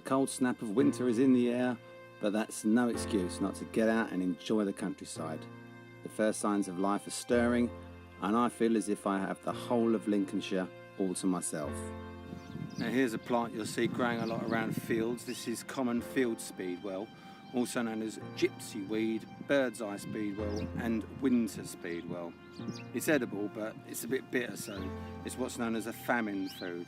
cold snap of winter is in the air, but that's no excuse not to get out and enjoy the countryside. The first signs of life are stirring, and I feel as if I have the whole of Lincolnshire all to myself. Now here's a plant you'll see growing a lot around fields. This is common field speedwell, also known as gypsy weed, bird's eye speedwell and winter speedwell. It's edible, but it's a bit bitter, so it's what's known as a famine food.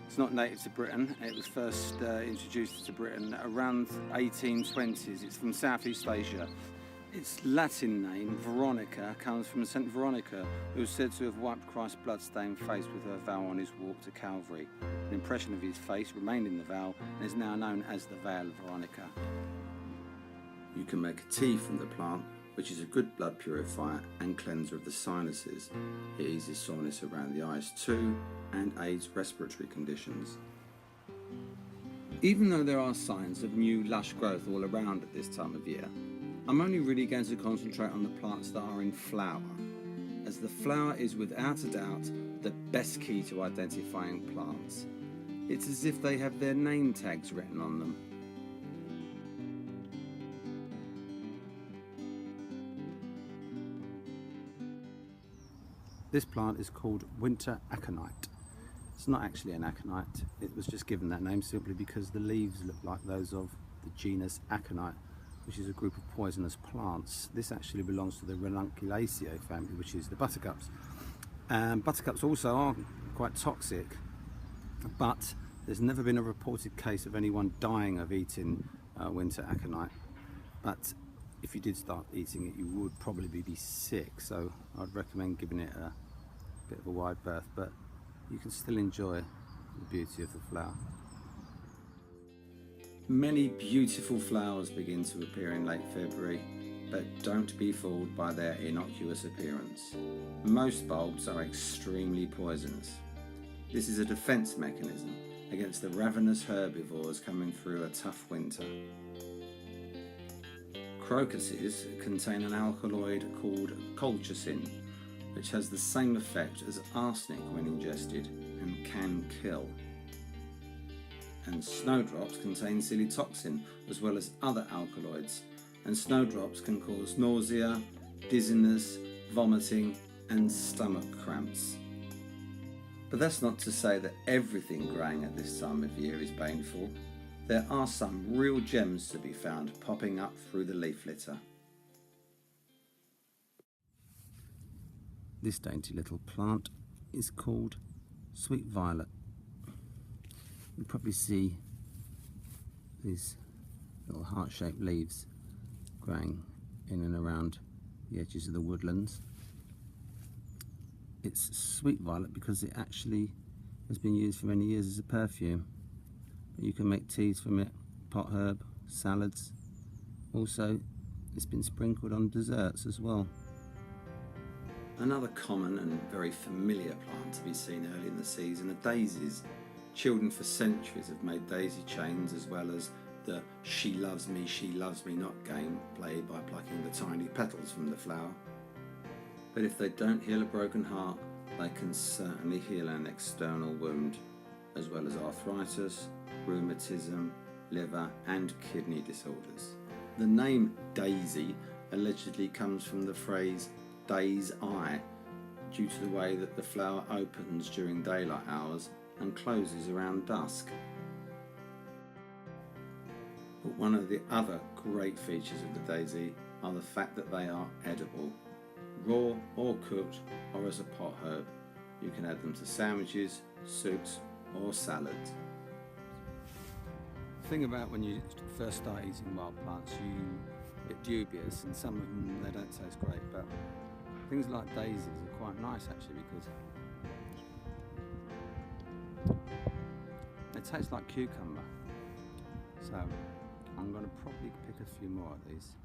It's not native to Britain. It was first introduced to Britain around 1820s. It's from Southeast Asia. Its Latin name, Veronica, comes from St. Veronica, who is said to have wiped Christ's blood-stained face with her veil on his walk to Calvary. An impression of his face remained in the veil and is now known as the Veil of Veronica. You can make a tea from the plant, which is a good blood purifier and cleanser of the sinuses. It eases soreness around the eyes too and aids respiratory conditions. Even though there are signs of new lush growth all around at this time of year, I'm only really going to concentrate on the plants that are in flower, as the flower is without a doubt the best key to identifying plants. It's as if they have their name tags written on them. This plant is called winter aconite. It's not actually an aconite, it was just given that name simply because the leaves look like those of the genus aconite, which is a group of poisonous plants. This actually belongs to the Ranunculaceae family, which is the buttercups. Buttercups also are quite toxic, but there's never been a reported case of anyone dying of eating winter aconite. But if you did start eating it, you would probably be sick, so I'd recommend giving it a bit of a wide berth, but you can still enjoy the beauty of the flower. Many beautiful flowers begin to appear in late February, but don't be fooled by their innocuous appearance. Most bulbs are extremely poisonous. This is a defense mechanism against the ravenous herbivores coming through a tough winter. Crocuses contain an alkaloid called colchicine, which has the same effect as arsenic when ingested and can kill. And snowdrops contain xylotoxin as well as other alkaloids, and snowdrops can cause nausea, dizziness, vomiting and stomach cramps. But that's not to say that everything growing at this time of year is baneful. There are some real gems to be found popping up through the leaf litter. This dainty little plant is called sweet violet. You probably see these little heart-shaped leaves growing in and around the edges of the woodlands. It's sweet violet because it actually has been used for many years as a perfume. But you can make teas from it, pot herb, salads. Also, it's been sprinkled on desserts as well. Another common and very familiar plant to be seen early in the season are daisies. Children for centuries have made daisy chains as well as the she loves me not game played by plucking the tiny petals from the flower. But if they don't heal a broken heart, they can certainly heal an external wound, as well as arthritis, rheumatism, liver and kidney disorders. The name daisy allegedly comes from the phrase day's eye, due to the way that the flower opens during daylight hours and closes around dusk. But one of the other great features of the daisy are the fact that they are edible, raw or cooked or as a pot herb. You can add them to sandwiches, soups or salads. The thing about when you first start eating wild plants, you're a bit dubious, and some of them they don't taste great, but things like daisies are quite nice actually because they taste like cucumber. So I'm going to probably pick a few more of these.